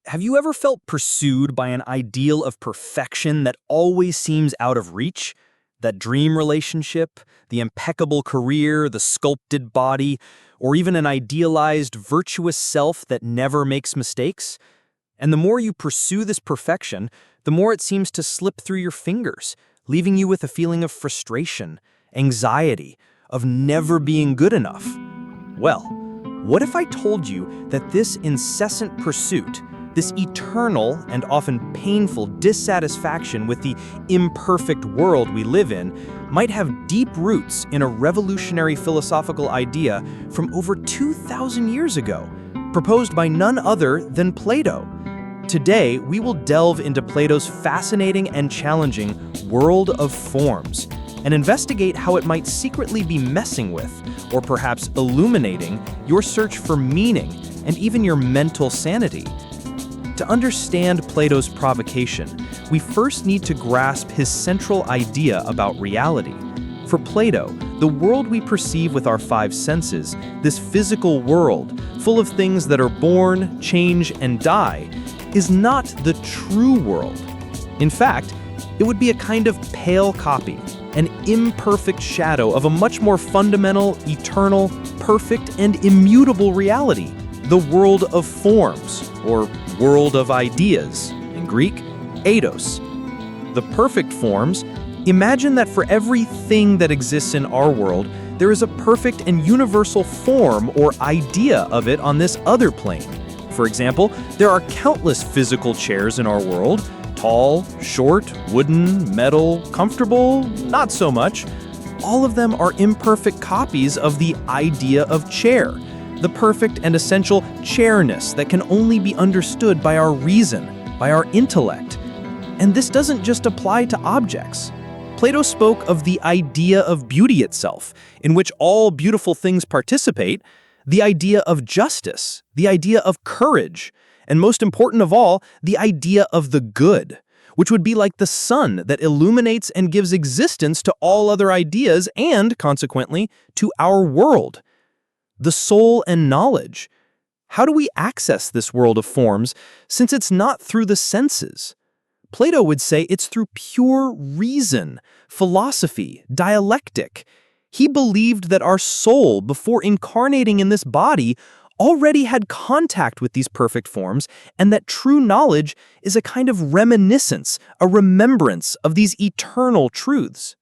Have you ever felt pursued by an ideal of perfection that always seems out of reach? That dream relationship, the impeccable career, the sculpted body, or even an idealized, virtuous self that never makes mistakes? And the more you pursue this perfection, the more it seems to slip through your fingers, leaving you with a feeling of frustration, anxiety, of never being good enough. Well, what if I told you that this incessant pursuit, this eternal and often painful dissatisfaction with the imperfect world we live in, might have deep roots in a revolutionary philosophical idea from over 2,000 years ago, proposed by none other than Plato? Today, we will delve into Plato's fascinating and challenging World of Forms and investigate how it might secretly be messing with, or perhaps illuminating, your search for meaning and even your mental sanity. To understand Plato's provocation, we first need to grasp his central idea about reality. For Plato, the world we perceive with our five senses, this physical world, full of things that are born, change, and die, is not the true world. In fact, it would be a kind of pale copy, an imperfect shadow of a much more fundamental, eternal, perfect, and immutable reality, the world of forms, or world of ideas, in Greek, eidos. The perfect forms, imagine that for everything that exists in our world, there is a perfect and universal form or idea of it on this other plane. For example, there are countless physical chairs in our world, tall, short, wooden, metal, comfortable, not so much. All of them are imperfect copies of the idea of chair, the perfect and essential chairness that can only be understood by our reason, by our intellect. And this doesn't just apply to objects. Plato spoke of the idea of beauty itself, in which all beautiful things participate, the idea of justice, the idea of courage, and most important of all, the idea of the good, which would be like the sun that illuminates and gives existence to all other ideas and, consequently, to our world. The soul and knowledge. How do we access this world of forms since it's not through the senses? Plato would say it's through pure reason, philosophy, dialectic. He believed that our soul, before incarnating in this body, already had contact with these perfect forms, and that true knowledge is a kind of reminiscence, a remembrance of these eternal truths.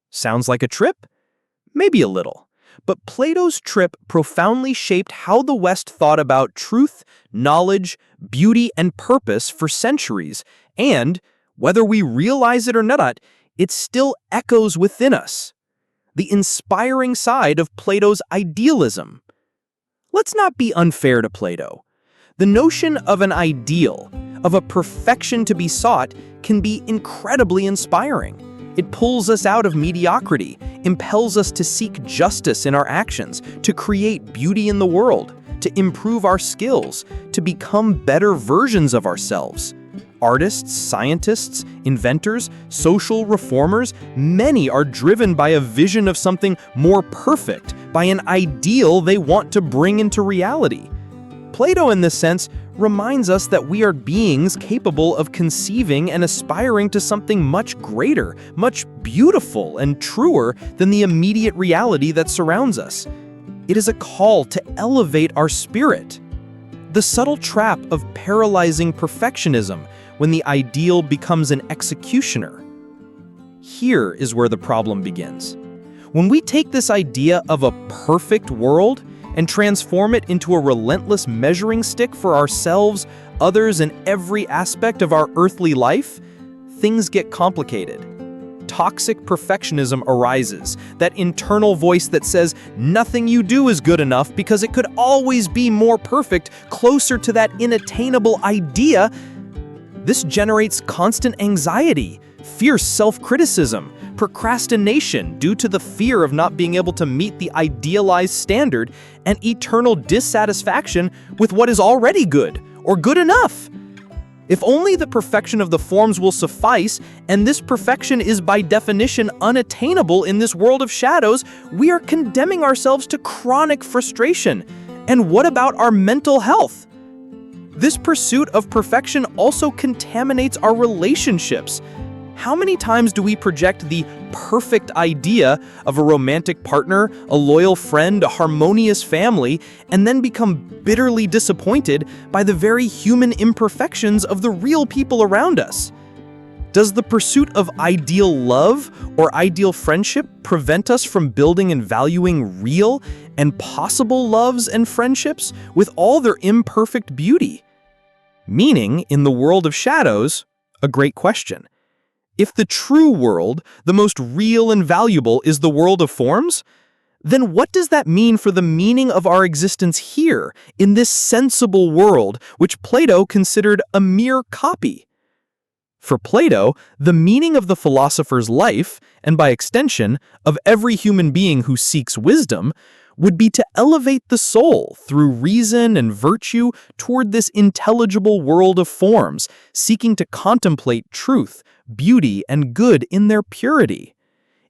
Sounds like a trip? Maybe a little. But Plato's trip profoundly shaped how the West thought about truth, knowledge, beauty, and purpose for centuries, and, whether we realize it or not, it still echoes within us. The inspiring side of Plato's idealism. Let's not be unfair to Plato. The notion of an ideal, of a perfection to be sought, can be incredibly inspiring. It pulls us out of mediocrity, impels us to seek justice in our actions, to create beauty in the world, to improve our skills, to become better versions of ourselves. Artists, scientists, inventors, social reformers, many are driven by a vision of something more perfect, by an ideal they want to bring into reality. Plato, in this sense, reminds us that we are beings capable of conceiving and aspiring to something much greater, much beautiful and truer than the immediate reality that surrounds us. It is a call to elevate our spirit. The subtle trap of paralyzing perfectionism when the ideal becomes an executioner. Here is where the problem begins. When we take this idea of a perfect world and transform it into a relentless measuring stick for ourselves, others, and every aspect of our earthly life, things get complicated. Toxic perfectionism arises, that internal voice that says nothing you do is good enough because it could always be more perfect, closer to that inattainable idea. This generates constant anxiety, fierce self-criticism, procrastination due to the fear of not being able to meet the idealized standard, and eternal dissatisfaction with what is already good or good enough. If only the perfection of the forms will suffice, and this perfection is by definition unattainable in this world of shadows, we are condemning ourselves to chronic frustration. And what about our mental health? This pursuit of perfection also contaminates our relationships. How many times do we project the perfect idea of a romantic partner, a loyal friend, a harmonious family, and then become bitterly disappointed by the very human imperfections of the real people around us? Does the pursuit of ideal love or ideal friendship prevent us from building and valuing real and possible loves and friendships with all their imperfect beauty? Meaning, in the world of shadows, a great question. If the true world, the most real and valuable, is the world of forms, then what does that mean for the meaning of our existence here, in this sensible world, which Plato considered a mere copy? For Plato, the meaning of the philosopher's life, and by extension, of every human being who seeks wisdom, would be to elevate the soul through reason and virtue toward this intelligible world of forms, seeking to contemplate truth, beauty, and good in their purity.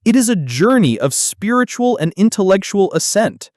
It is a journey of spiritual and intellectual ascent.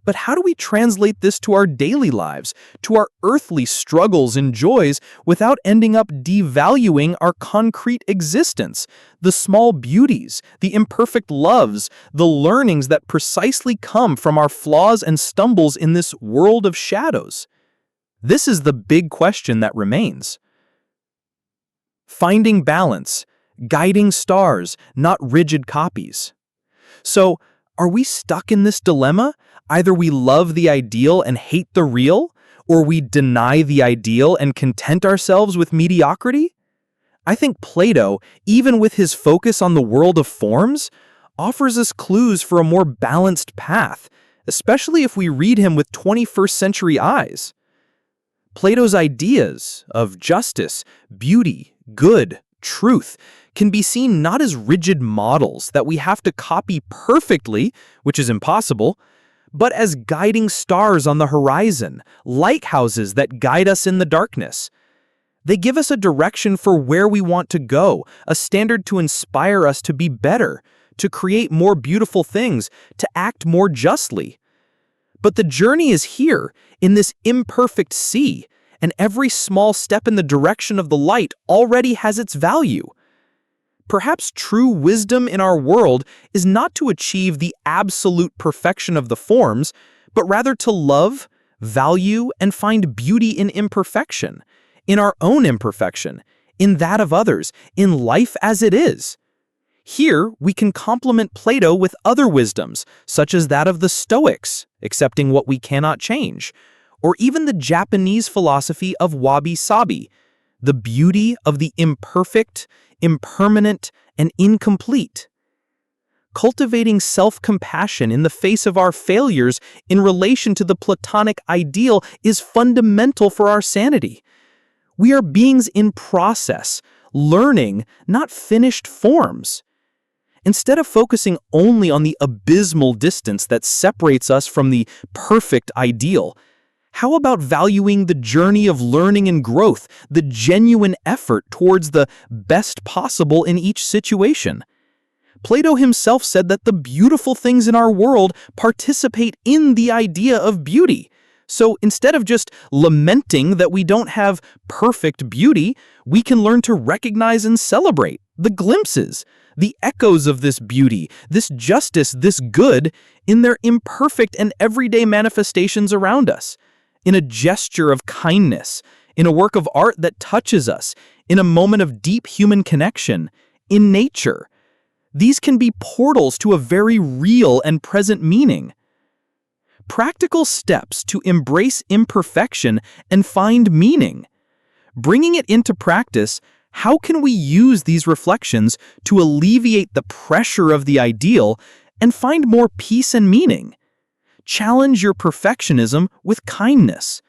But how do we translate this to our daily lives, to our earthly struggles and joys, without ending up devaluing our concrete existence, the small beauties, the imperfect loves, the learnings that precisely come from our flaws and stumbles in this world of shadows? This is the big question that remains. Finding balance, guiding stars, not rigid copies. So, are we stuck in this dilemma? Either we love the ideal and hate the real, or we deny the ideal and content ourselves with mediocrity? I think Plato, even with his focus on the world of forms, offers us clues for a more balanced path, especially if we read him with 21st century eyes. Plato's ideas of justice, beauty, good, truth can be seen not as rigid models that we have to copy perfectly, which is impossible, but as guiding stars on the horizon, lighthouses that guide us in the darkness. They give us a direction for where we want to go, a standard to inspire us to be better, to create more beautiful things, to act more justly. But the journey is here, in this imperfect sea, and every small step in the direction of the light already has its value. Perhaps true wisdom in our world is not to achieve the absolute perfection of the forms, but rather to love, value, and find beauty in imperfection, in our own imperfection, in that of others, in life as it is. Here, we can complement Plato with other wisdoms, such as that of the Stoics, accepting what we cannot change, or even the Japanese philosophy of Wabi-Sabi, the beauty of the imperfect, impermanent, and incomplete. Cultivating self-compassion in the face of our failures in relation to the Platonic ideal is fundamental for our sanity. We are beings in process, learning, not finished forms. Instead of focusing only on the abysmal distance that separates us from the perfect ideal, how about valuing the journey of learning and growth, the genuine effort towards the best possible in each situation? Plato himself said that the beautiful things in our world participate in the idea of beauty. So instead of just lamenting that we don't have perfect beauty, we can learn to recognize and celebrate the glimpses, the echoes of this beauty, this justice, this good, in their imperfect and everyday manifestations around us. In a gesture of kindness, in a work of art that touches us, in a moment of deep human connection, in nature. These can be portals to a very real and present meaning. Practical steps to embrace imperfection and find meaning. Bringing it into practice, how can we use these reflections to alleviate the pressure of the ideal and find more peace and meaning? Challenge your perfectionism with kindness.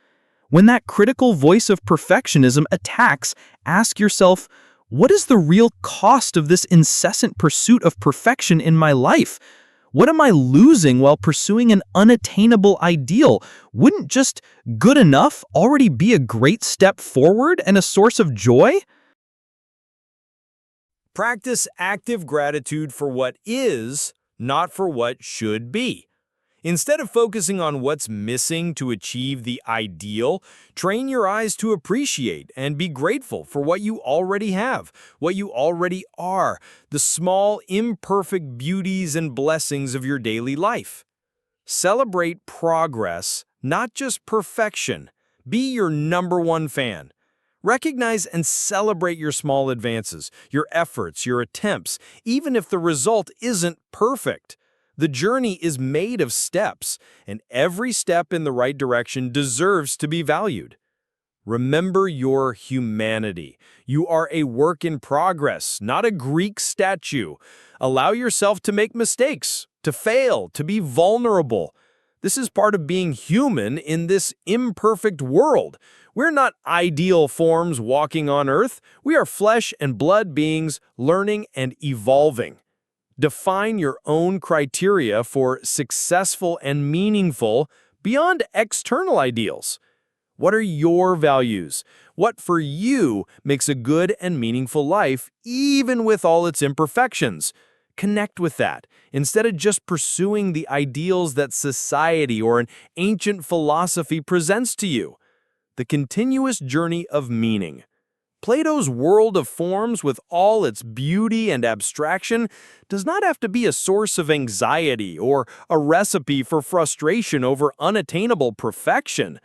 When that critical voice of perfectionism attacks, ask yourself, what is the real cost of this incessant pursuit of perfection in my life? What am I losing while pursuing an unattainable ideal? Wouldn't just good enough already be a great step forward and a source of joy? Practice active gratitude for what is, not for what should be. Instead of focusing on what's missing to achieve the ideal, train your eyes to appreciate and be grateful for what you already have, what you already are, the small, imperfect beauties and blessings of your daily life. Celebrate progress, not just perfection. Be your #1 fan. Recognize and celebrate your small advances, your efforts, your attempts, even if the result isn't perfect. The journey is made of steps, and every step in the right direction deserves to be valued. Remember your humanity. You are a work in progress, not a Greek statue. Allow yourself to make mistakes, to fail, to be vulnerable. This is part of being human in this imperfect world. We're not ideal forms walking on Earth. We are flesh and blood beings learning and evolving. Define your own criteria for successful and meaningful beyond external ideals. What are your values? What for you makes a good and meaningful life, even with all its imperfections? Connect with that, instead of just pursuing the ideals that society or an ancient philosophy presents to you. The continuous journey of meaning. Plato's world of forms, with all its beauty and abstraction, does not have to be a source of anxiety or a recipe for frustration over unattainable perfection.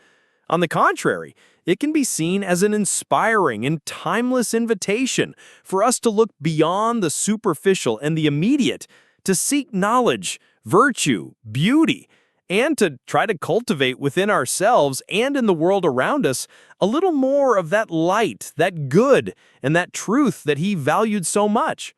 On the contrary, it can be seen as an inspiring and timeless invitation for us to look beyond the superficial and the immediate, to seek knowledge, virtue, beauty, and to try to cultivate within ourselves and in the world around us a little more of that light, that good, and that truth that he valued so much.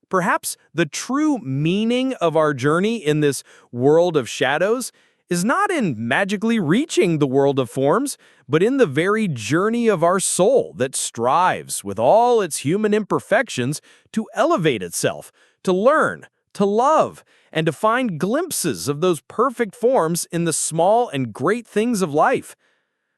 Perhaps the true meaning of our journey in this world of shadows is not in magically reaching the world of forms, but in the very journey of our soul that strives, with all its human imperfections, to elevate itself, to learn, to love, and to find glimpses of those perfect forms in the small and great things of life.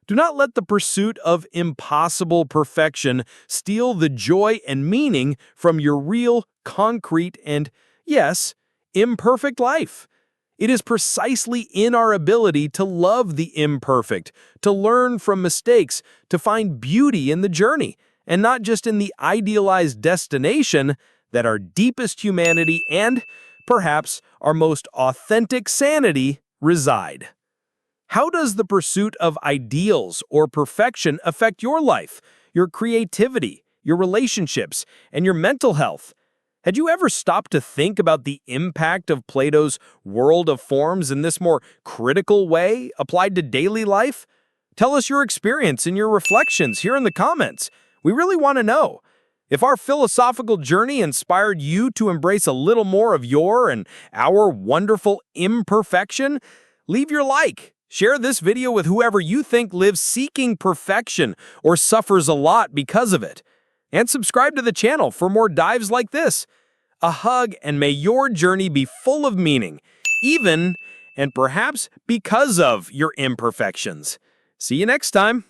Do not let the pursuit of impossible perfection steal the joy and meaning from your real, concrete, and, yes, imperfect life. It is precisely in our ability to love the imperfect, to learn from mistakes, to find beauty in the journey, and not just in the idealized destination, that our deepest humanity and, perhaps, our most authentic sanity reside. How does the pursuit of ideals or perfection affect your life, your creativity, your relationships, and your mental health? Had you ever stopped to think about the impact of Plato's world of forms in this more critical way applied to daily life? Tell us your experience and your reflections here in the comments. We really want to know. If our philosophical journey inspired you to embrace a little more of your and our wonderful imperfection, leave your like. Share this video with whoever you think lives seeking perfection or suffers a lot because of it. And subscribe to the channel for more dives like this. A hug, and may your journey be full of meaning, even and perhaps because of your imperfections. See you next time.